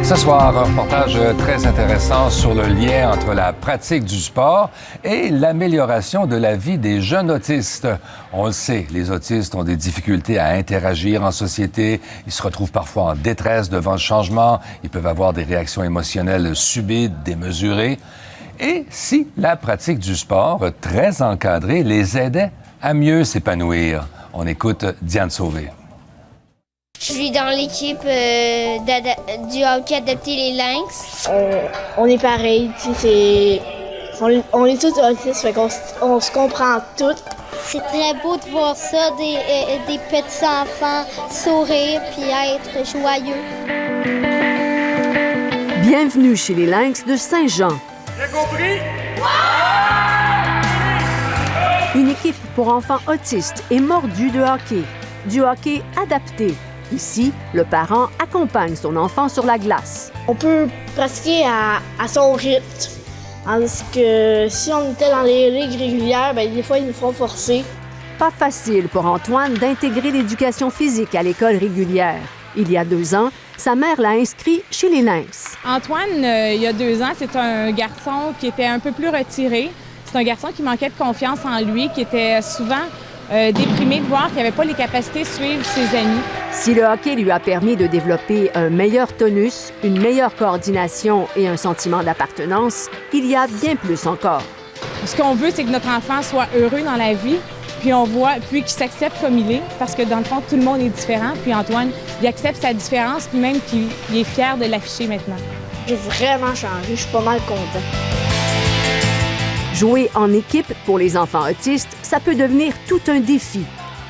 Ce soir, un reportage très intéressant sur le lien entre la pratique du sport et l'amélioration de la vie des jeunes autistes. On le sait, les autistes ont des difficultés à interagir en société. Ils se retrouvent parfois en détresse devant le changement. Ils peuvent avoir des réactions émotionnelles subites, démesurées. Et si la pratique du sport, très encadrée, les aidait à mieux s'épanouir? On écoute Diane Sauvé. Je suis dans l'équipe du hockey adapté les Lynx. On est pareil, on est tous autistes, fait qu'on se comprend tous. C'est très beau de voir ça, des petits enfants sourire puis être joyeux. Bienvenue chez les Lynx de Saint-Jean. J'ai compris? Une équipe pour enfants autistes et mordus de hockey. Du hockey adapté. Ici, le parent accompagne son enfant sur la glace. On peut pratiquer à son rythme. Tandis que si on était dans les ligues régulières, des fois, ils nous font forcer. Pas facile pour Antoine d'intégrer l'éducation physique à l'école régulière. Il y a 2 ans, sa mère l'a inscrit chez les Lynx. Antoine, il y a 2 ans, c'est un garçon qui était un peu plus retiré. C'est un garçon qui manquait de confiance en lui, qui était souvent déprimé de voir qu'il n'avait pas les capacités de suivre ses amis. Si le hockey lui a permis de développer un meilleur tonus, une meilleure coordination et un sentiment d'appartenance, il y a bien plus encore. Ce qu'on veut, c'est que notre enfant soit heureux dans la vie, puis qu'il s'accepte comme il est, parce que dans le fond, tout le monde est différent. Puis Antoine, il accepte sa différence, puis même qu'il est fier de l'afficher maintenant. J'ai vraiment changé, je suis pas mal content. Jouer en équipe pour les enfants autistes, ça peut devenir tout un défi.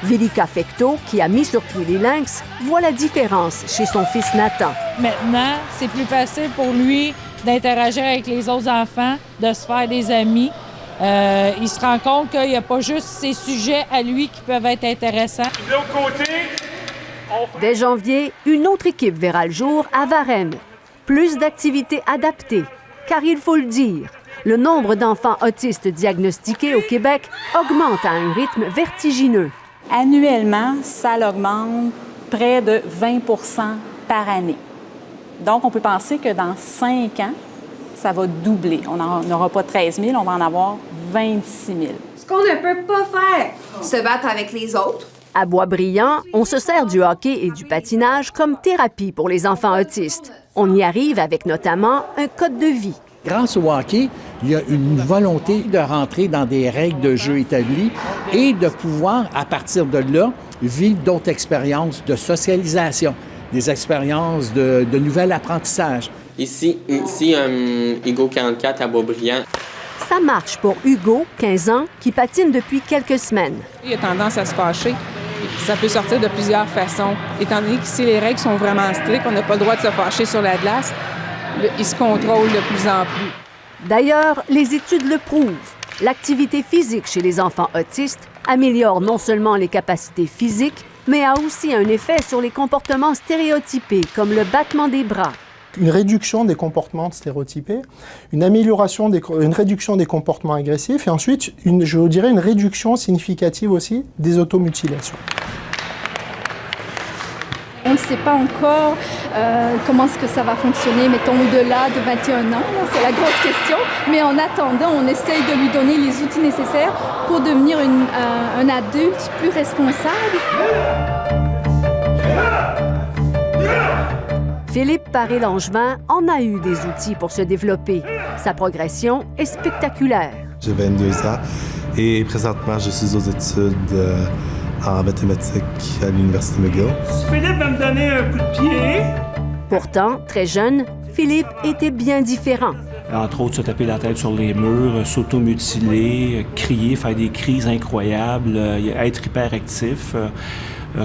Vélika Fecteau, qui a mis sur pied les Lynx, voit la différence chez son fils Nathan. Maintenant, c'est plus facile pour lui d'interagir avec les autres enfants, de se faire des amis. Il se rend compte qu'il n'y a pas juste ses sujets à lui qui peuvent être intéressants. De l'autre côté, Dès janvier, une autre équipe verra le jour à Varennes. Plus d'activités adaptées, car il faut le dire, le nombre d'enfants autistes diagnostiqués au Québec augmente à un rythme vertigineux. Annuellement, ça augmente près de 20 par année. Donc, on peut penser que dans 5 ans, ça va doubler. On n'aura pas 13 000, on va en avoir 26 000. Ce qu'on ne peut pas faire, se battre avec les autres. À Boisbriand, on se sert du hockey et du patinage comme thérapie pour les enfants autistes. On y arrive avec notamment un code de vie. Grâce au hockey, il y a une volonté de rentrer dans des règles de jeu établies et de pouvoir, à partir de là, vivre d'autres expériences de socialisation, des expériences de nouvel apprentissage. Ici Hugo 44 à Boisbriand. Ça marche pour Hugo, 15 ans, qui patine depuis quelques semaines. Il a tendance à se fâcher. Ça peut sortir de plusieurs façons. Étant donné qu'ici, les règles sont vraiment strictes, on n'a pas le droit de se fâcher sur la glace. Il se contrôle de plus en plus. D'ailleurs, les études le prouvent. L'activité physique chez les enfants autistes améliore non seulement les capacités physiques, mais a aussi un effet sur les comportements stéréotypés, comme le battement des bras. Une réduction des comportements stéréotypés, une réduction des comportements agressifs et ensuite, je dirais, une réduction significative aussi des automutilations. On ne sait pas encore comment est-ce que ça va fonctionner, mettons, au-delà de 21 ans. C'est la grosse question. Mais en attendant, on essaye de lui donner les outils nécessaires pour devenir un adulte plus responsable. Philippe Paré-Langevin en a eu des outils pour se développer. Sa progression est spectaculaire. J'ai 22 ans et présentement, je suis aux études en mathématiques à l'Université McGill. Philippe va me donner un coup de pied. Pourtant, très jeune, Philippe était bien différent. Entre autres, se taper la tête sur les murs, s'automutiler, crier, faire des crises incroyables, être hyperactif.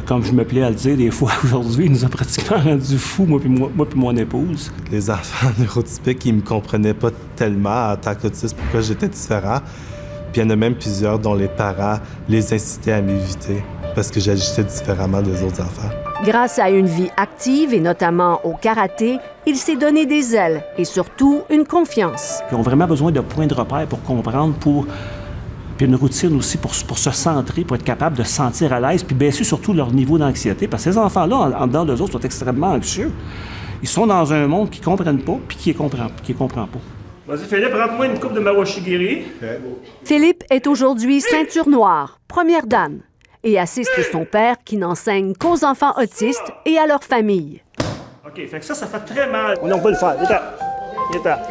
Comme je me plais à le dire, des fois, aujourd'hui, il nous a pratiquement rendus fous, moi puis mon épouse. Les enfants neurotypiques, ils me comprenaient pas tellement en tant qu'autiste pourquoi j'étais différent. Puis il y en a même plusieurs dont les parents les incitaient à m'éviter parce que j'agissais différemment des autres enfants. Grâce à une vie active et notamment au karaté, il s'est donné des ailes et surtout une confiance. Ils ont vraiment besoin de points de repère pour comprendre, puis une routine aussi pour se centrer, pour être capable de se sentir à l'aise, puis baisser surtout leur niveau d'anxiété. Parce que ces enfants-là, en dedans d'eux autres, sont extrêmement anxieux. Ils sont dans un monde qu'ils ne comprennent pas puis qu'ils ne comprennent pas. Vas-y, Philippe, rends-moi une coupe de Mawashigiri. Philippe est aujourd'hui ceinture noire, première dan, et assiste son père qui n'enseigne qu'aux enfants autistes et à leur famille. OK, fait que ça fait très mal. On peut le faire. Il est temps.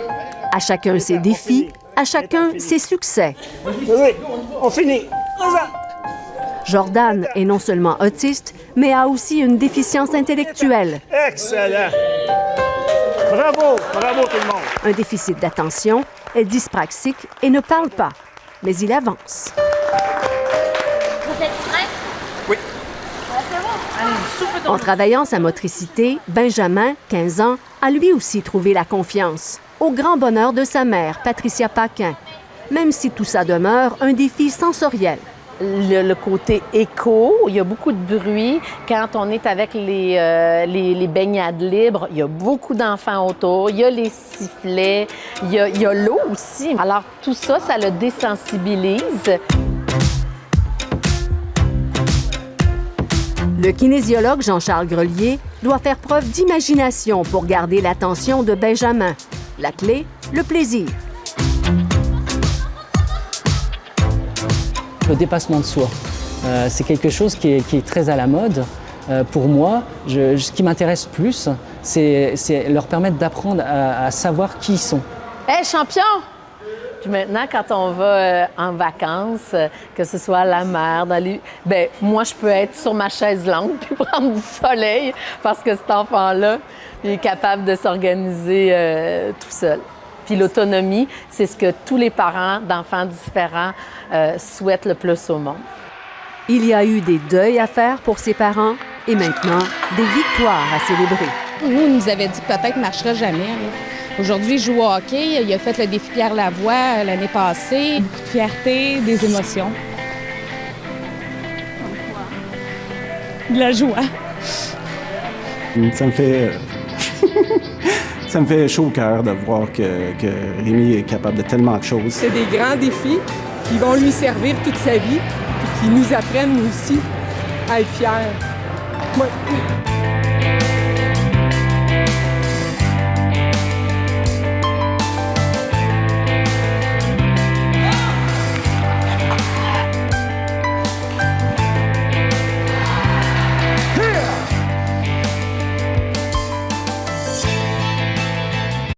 À chacun ses défis, à chacun ses succès. Vas-y, on finit. Jordan est non seulement autiste, mais a aussi une déficience intellectuelle. Excellent. Bravo, bravo tout le monde. Un déficit d'attention, est dyspraxique et ne parle pas, mais il avance. Vous êtes prêts? Oui. C'est bon. En travaillant sa motricité, Benjamin, 15 ans, a lui aussi trouvé la confiance, au grand bonheur de sa mère, Patricia Paquin, même si tout ça demeure un défi sensoriel. Le côté écho, il y a beaucoup de bruit. Quand on est avec les baignades libres, il y a beaucoup d'enfants autour, il y a les sifflets, il y a l'eau aussi. Alors tout ça, ça le désensibilise. Le kinésiologue Jean-Charles Grelier doit faire preuve d'imagination pour garder l'attention de Benjamin. La clé, le plaisir. Le dépassement de soi, c'est quelque chose qui est très à la mode. Pour moi, ce qui m'intéresse plus, c'est leur permettre d'apprendre à savoir qui ils sont. Hey, champion! Puis maintenant, quand on va en vacances, que ce soit à la mer, ben moi, je peux être sur ma chaise longue puis prendre du soleil parce que cet enfant-là, il est capable de s'organiser tout seul. Puis l'autonomie, c'est ce que tous les parents d'enfants différents souhaitent le plus au monde. Il y a eu des deuils à faire pour ses parents et maintenant des victoires à célébrer. Nous, il nous avait dit que peut-être ne marchera jamais. Là. Aujourd'hui, il joue au hockey. Il a fait le défi Pierre Lavoie l'année passée. Beaucoup de fierté, des émotions. De la joie. Ça me fait... Ça me fait chaud au cœur de voir que Rémi est capable de tellement de choses. C'est des grands défis qui vont lui servir toute sa vie et qui nous apprennent aussi à être fiers. Ouais.